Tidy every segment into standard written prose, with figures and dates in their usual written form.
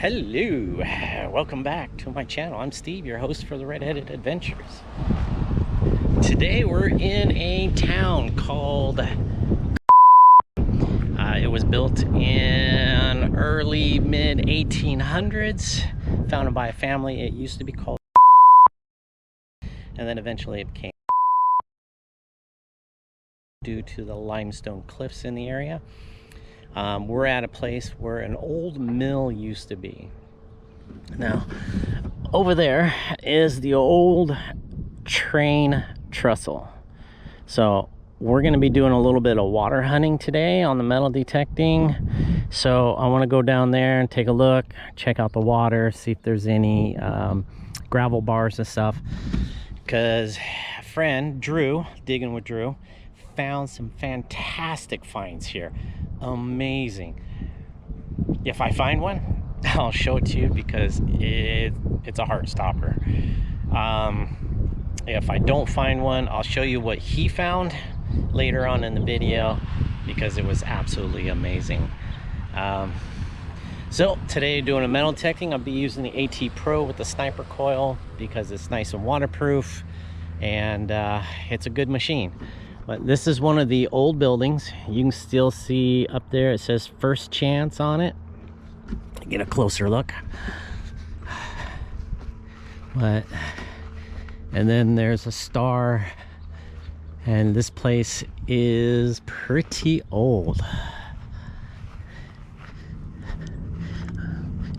Hello, welcome back to my channel. I'm Steve, your host for the RedHeaded Adventures. Today we're in a town called it was built in early mid 1800s, founded by a family. It used to be called, and then eventually it became due to the limestone cliffs in the area. We're at a place where an old mill used to be. Now, over there is the old train trestle. So we're going to be doing a little bit of water hunting today on the metal detecting. So I want to go down there and take a look, check out the water, see if there's any gravel bars and stuff. Because a friend, Drew, Digging with Drew, found some fantastic finds here. Amazing. If I find one, I'll show it to you because it's a heart stopper. If I don't find one, I'll show you what he found later on in the video because it was absolutely amazing. So today, doing a metal detecting, I'll be using the AT Pro with the sniper coil because it's nice and waterproof, and it's a good machine. But this is one of the old buildings. You can still see up there, it says First Chance on it. Get a closer look. And then there's a star, and this place is pretty old.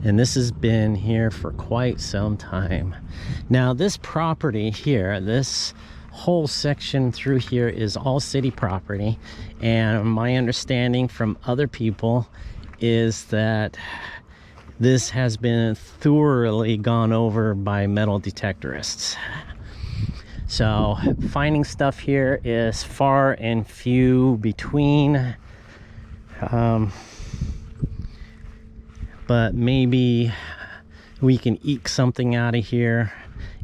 And this has been here for quite some time. Now this property here, this whole section through here is all city property, and my understanding from other people is that this has been thoroughly gone over by metal detectorists. So finding stuff here is far and few between, but maybe we can eke something out of here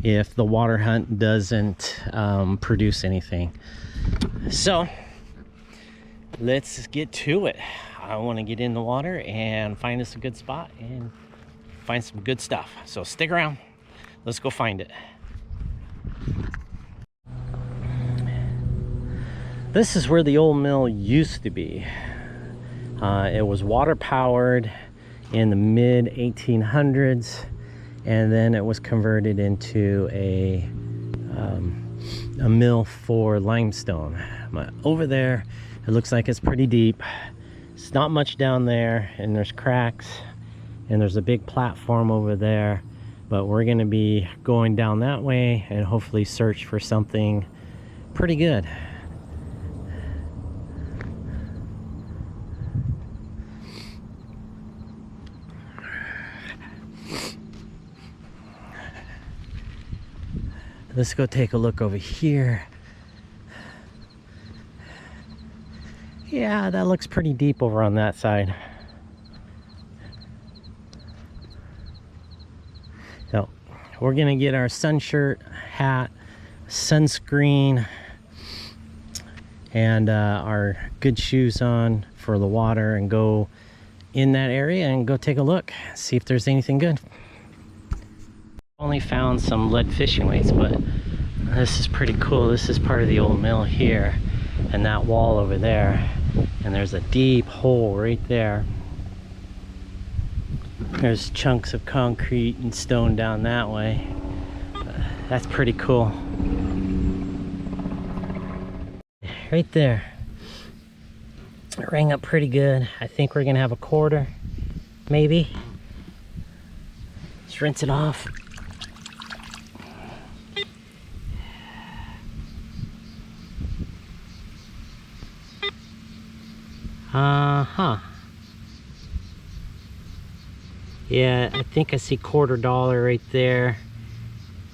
if the water hunt doesn't produce anything. So let's get to it. I want to get in the water and find us a good spot and find some good stuff. So stick around, let's go find it. This is where the old mill used to be. It was water powered in the mid 1800s, and then it was converted into a mill for limestone. But over there, it looks like it's pretty deep. It's not much down there, and there's cracks, and there's a big platform over there. But we're going to be going down that way and hopefully search for something pretty good. Let's go take a look over here. Yeah, that looks pretty deep over on that side. So we're gonna get our sun shirt, hat, sunscreen, and our good shoes on for the water and go in that area and go take a look, see if there's anything good. Only found some lead fishing weights, but this is pretty cool. This is part of the old mill here, and that wall over there, and there's a deep hole right there. There's chunks of concrete and stone down that way. That's pretty cool. Right there, it rang up pretty good. I think we're gonna have a quarter, maybe. Let's rinse it off. Yeah, I think I see $quarter right there.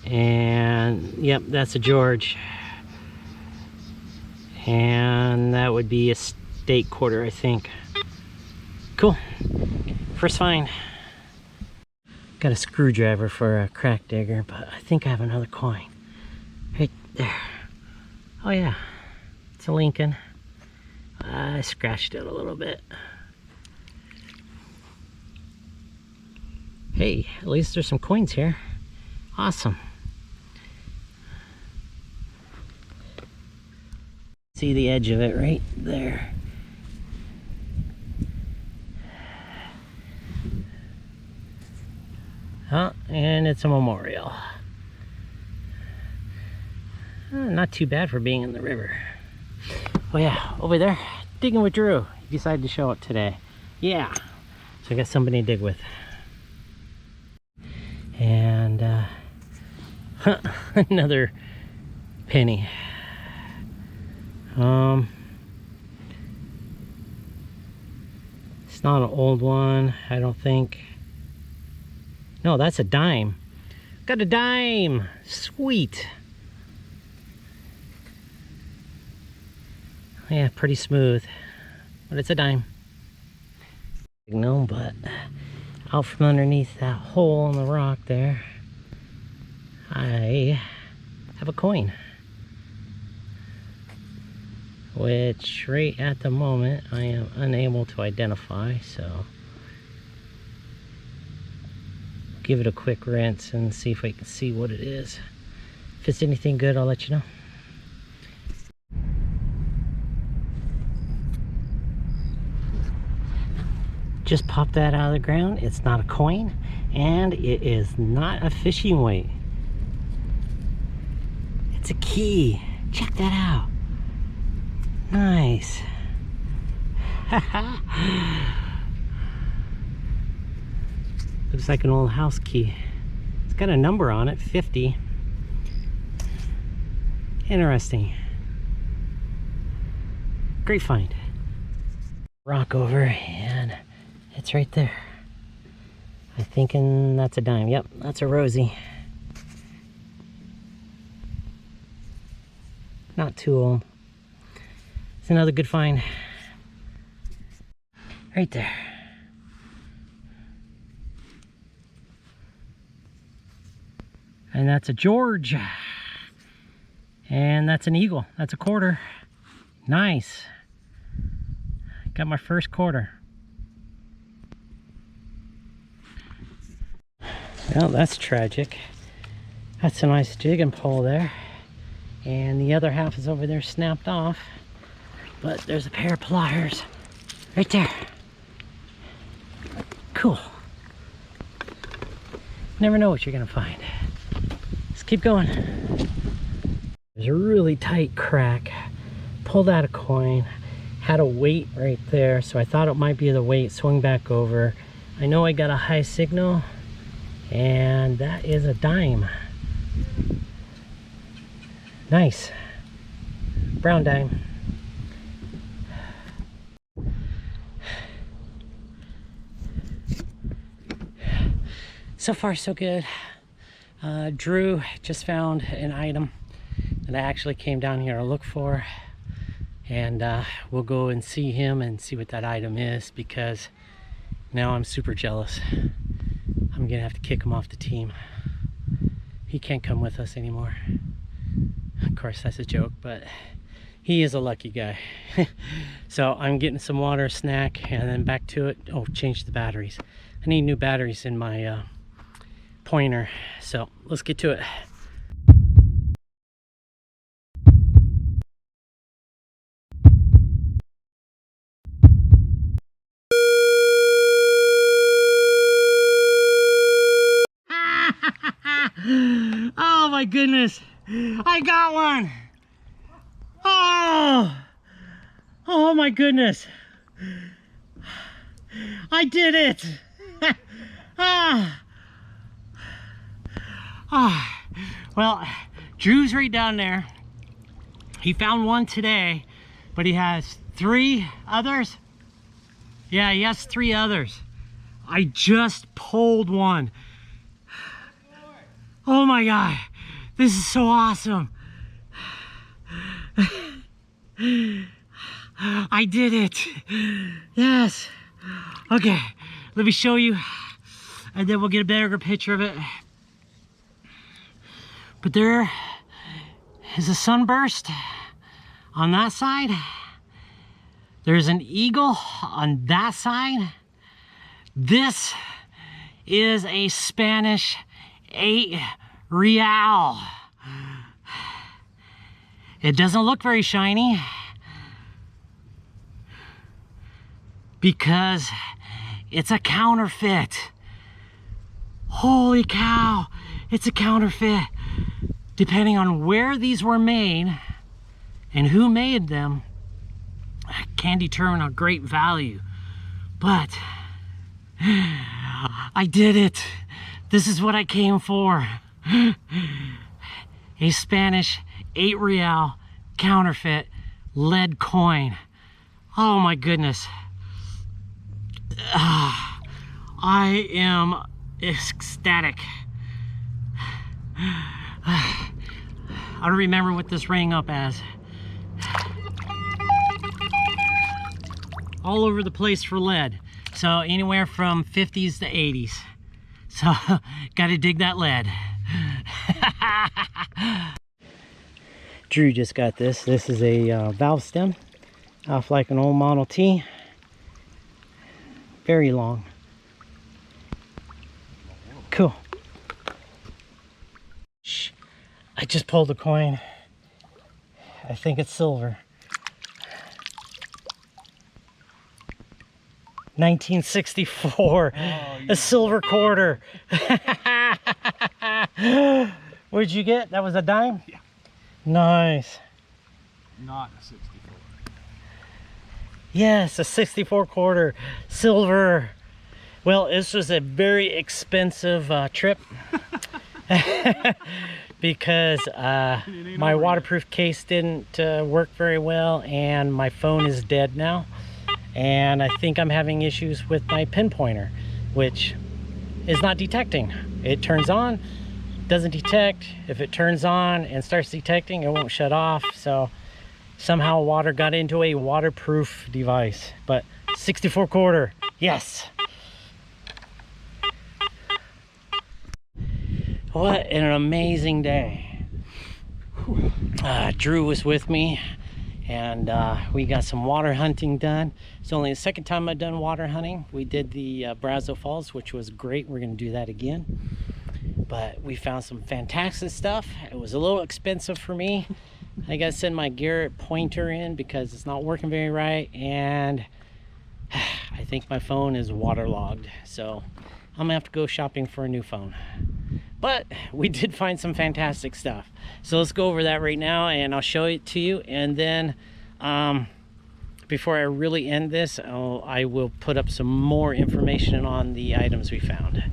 And yep, that's a George. And that would be a state quarter, I think. Cool. First find. Got a screwdriver for a crack digger, but I think I have another coin. Right there. Oh yeah, it's a Lincoln. I scratched it a little bit. Hey, at least there's some coins here. Awesome. See the edge of it right there. Oh, and it's a memorial. Not too bad for being in the river. Oh yeah, over there, digging with Drew. He decided to show up today. Yeah, so I got somebody to dig with. And another penny. It's not an old one, I don't think. No, that's a dime. Got a dime. Sweet. Yeah, pretty smooth, but it's a dime. No, but out from underneath that hole in the rock there, I have a coin, which right at the moment I am unable to identify, so give it a quick rinse and see if I can see what it is. If it's anything good, I'll let you know. Just popped that out of the ground. It's not a coin, and it is not a fishing weight. It's a key. Check that out. Nice. Looks like an old house key. It's got a number on it, 50. Interesting. Great find. Rock over, and it's right there. I'm thinking that's a dime. Yep, that's a Rosie. Not too old. It's another good find. Right there. And that's a George. And that's an eagle. That's a quarter. Nice. Got my first quarter. Well, that's tragic. That's a nice jig and pull there. And the other half is over there snapped off. But there's a pair of pliers right there. Cool. Never know what you're gonna find. Let's keep going. There's a really tight crack. Pulled out a coin. Had a weight right there, so I thought it might be the weight. Swung back over. I know I got a high signal, and that is a dime. Nice. Brown dime. So far so good. Drew just found an item that I actually came down here to look for, and we'll go and see him and see what that item is, because now I'm super jealous. I'm gonna have to kick him off the team. He can't come with us anymore. Of course, that's a joke, but he is a lucky guy. So I'm getting some water, snack, and then back to it. Oh, change the batteries. I need new batteries in my pointer, so let's get to it. Oh my goodness, I got one. Oh my goodness, I did it. Well, Drew's right down there. He found one today, but he has 3 others. Yeah, he has 3 others. I just pulled one. Oh my God, this is so awesome. I did it. Yes. Okay, let me show you, and then we'll get a better picture of it. But there is a sunburst on that side. There's an eagle on that side. This is a Spanish 8 real. It doesn't look very shiny because it's a counterfeit. Holy cow, it's a counterfeit. Depending on where these were made and who made them, can determine a great value. But I did it. This is what I came for. A Spanish 8 real counterfeit lead coin. Oh my goodness. I am ecstatic. I don't remember what this rang up as. All over the place for lead. So anywhere from 50s to 80s. So gotta dig that lead. Drew just got this. This is a valve stem off like an old Model T. Very long. Cool. Shh. I just pulled a coin. I think it's silver. 1964. A silver quarter. What'd you get? That was a dime? Yeah. Nice. Not a 64. Yes, a 64 quarter. Silver. Well, this was a very expensive trip. Because my waterproof case didn't work very well, and my phone is dead now. And I think I'm having issues with my pinpointer, which is not detecting. It turns on, doesn't detect. If it turns on and starts detecting, it won't shut off. So somehow water got into a waterproof device. But 64 quarter, yes. What an amazing day. Drew was with me, and we got some water hunting done. It's only the second time I've done water hunting. We did the Brazos Falls, which was great. We're going to do that again. But we found some fantastic stuff. It was a little expensive for me. I got to send my Garrett pointer in because it's not working very right, and I think my phone is waterlogged. So I'm gonna have to go shopping for a new phone. But we did find some fantastic stuff. So let's go over that right now, and I'll show it to you. And then before I really end this, I will put up some more information on the items we found.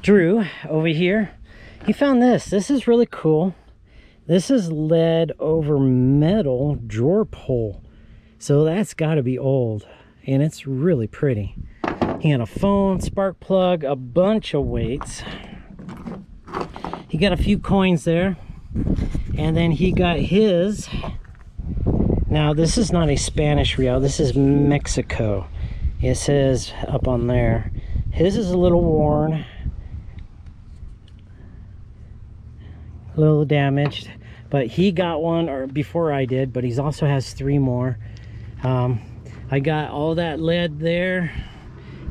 Drew over here, he found this. This is really cool. This is lead over metal drawer pull. So that's got to be old, and it's really pretty. He had a phone, spark plug, a bunch of weights. He got a few coins there. And then he got his. Now this is not a Spanish real, this is Mexico. It says up on there. His is a little worn, a little damaged, but he got one or before I did, but he also has 3 more. I got all that lead there.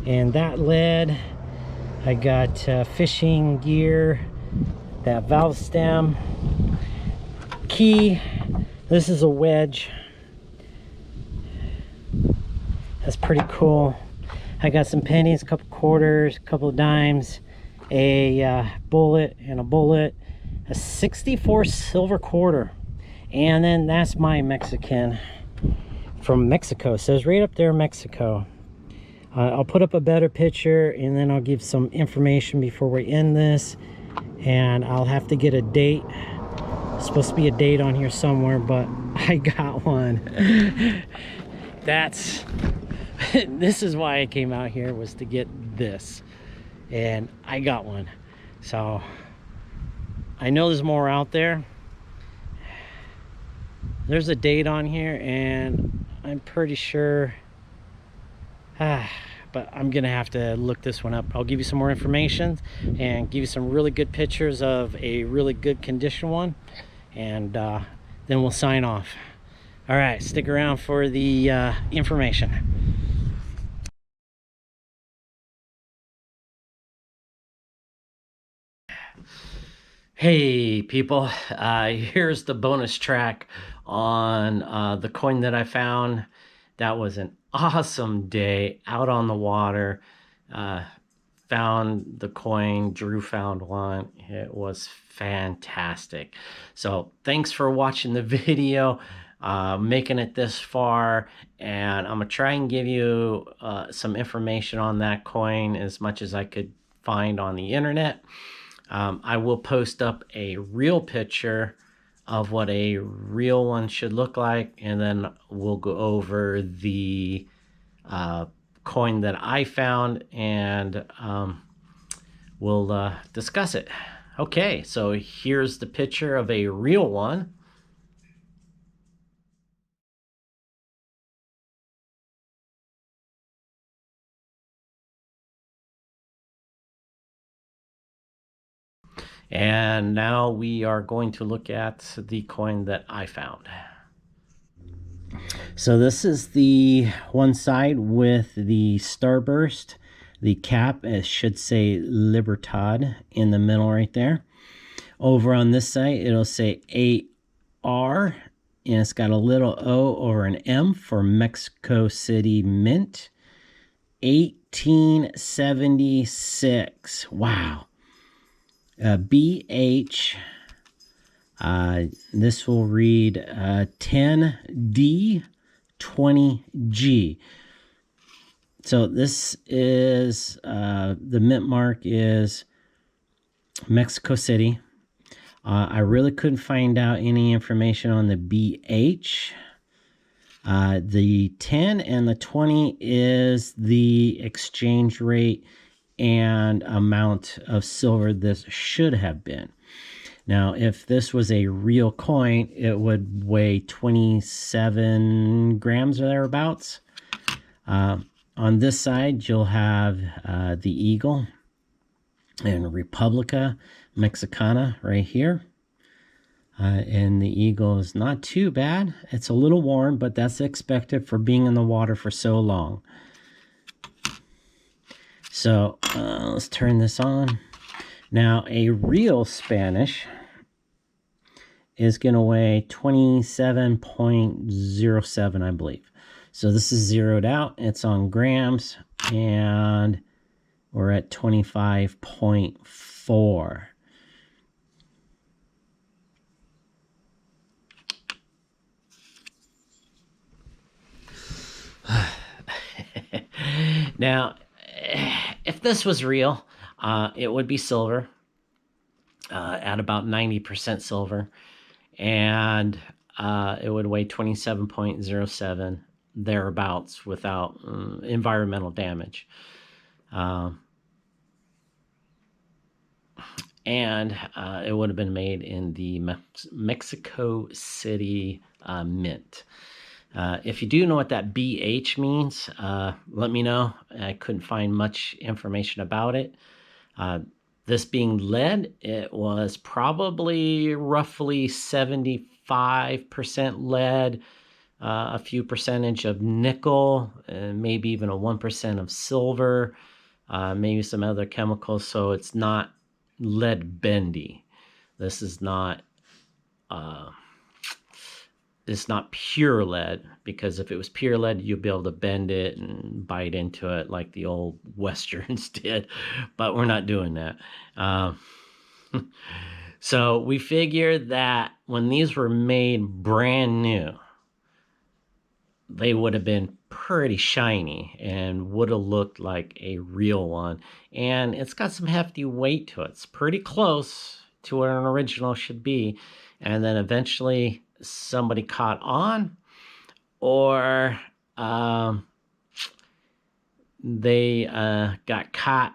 And that lead, I got fishing gear, that valve stem, key. This is a wedge. That's pretty cool. I got some pennies, a couple quarters, a couple of dimes, a bullet and a bullet, a 64 silver quarter. And then that's my Mexican from Mexico. It says right up there, Mexico. I'll put up a better picture, and then I'll give some information before we end this, and I'll have to get a date. It's supposed to be a date on here somewhere, but I got one. That's this is why I came out here, was to get this, and I got one. So I know there's more out there. There's a date on here, and I'm pretty sure but I'm gonna have to look this one up. I'll give you some more information and give you some really good pictures of a really good condition one, and then we'll sign off. All right, stick around for the information. Hey people, here's the bonus track on the coin that I found. That was an awesome day out on the water. Found the coin, Drew found one. It was fantastic. So thanks for watching the video, making it this far, and I'm gonna try and give you some information on that coin as much as I could find on the internet. I will post up a real picture of what a real one should look like, and then we'll go over the coin that I found, and we'll discuss it. Okay, so here's the picture of a real one. And now we are going to look at the coin that I found. So this is the one side with the starburst. The cap, it should say Libertad in the middle right there. Over on this side, it'll say AR, and it's got a little O over an M for Mexico City Mint. 1876. Wow. BH. This will read 10D 20G. So this is the mint mark is Mexico City. I really couldn't find out any information on the BH. The 10 and the 20 is the exchange rate and amount of silver this should have been. Now, if this was a real coin, it would weigh 27 grams or thereabouts. On this side, you'll have the eagle and Republica Mexicana right here. And the eagle is not too bad. It's a little worn, but that's expected for being in the water for so long. So let's turn this on. Now, a real Spanish is going to weigh 27.07, I believe. So this is zeroed out. It's on grams, and we're at 25.4. Now, if this was real, it would be silver, at about 90% silver, and it would weigh 27.07 thereabouts without environmental damage. And it would have been made in the Mexico City Mint. If you do know what that BH means, let me know. I couldn't find much information about it. This being lead, it was probably roughly 75% lead, a few percentage of nickel, and maybe even a 1% of silver, maybe some other chemicals. So it's not lead bendy. This is not it's not pure lead, because if it was pure lead, you'd be able to bend it and bite into it like the old westerns did, but we're not doing that. So we figured that when these were made brand new, they would have been pretty shiny and would have looked like a real one. And it's got some hefty weight to it. It's pretty close to what an original should be. And then eventually somebody caught on, or they got caught,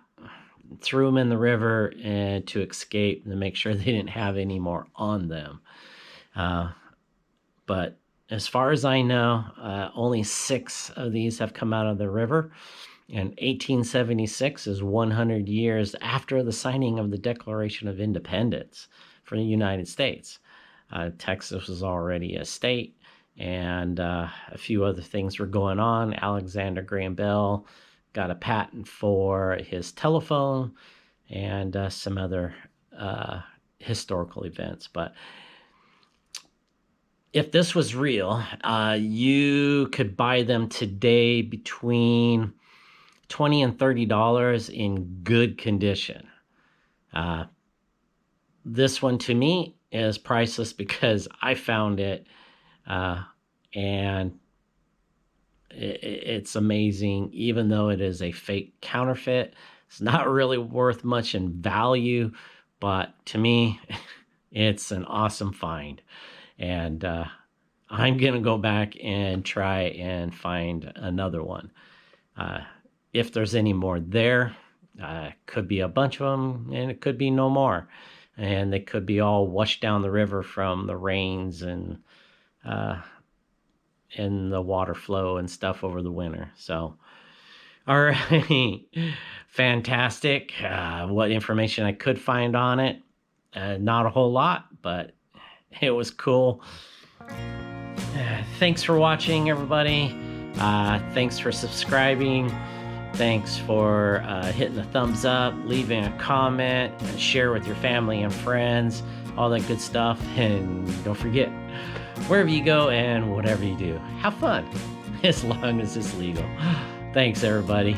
threw them in the river and to escape and to make sure they didn't have any more on them. But as far as I know, only 6 of these have come out of the river. And 1876 is 100 years after the signing of the Declaration of Independence for the United States. Texas was already a state, and a few other things were going on. Alexander Graham Bell got a patent for his telephone, and some other historical events. But if this was real, you could buy them today between $20 and $30 in good condition. This one to me is priceless because I found it, and it's amazing. Even though it is a fake counterfeit, it's not really worth much in value, but to me, it's an awesome find. And I'm gonna go back and try and find another one. If there's any more there, could be a bunch of them, and it could be no more, and they could be all washed down the river from the rains and the water flow and stuff over the winter. So, all right, fantastic. What information I could find on it, not a whole lot, but it was cool. Thanks for watching, everybody. Thanks for subscribing. Thanks for hitting the thumbs up, leaving a comment, and share with your family and friends, all that good stuff. And don't forget, wherever you go and whatever you do, have fun, as long as it's legal. Thanks, everybody.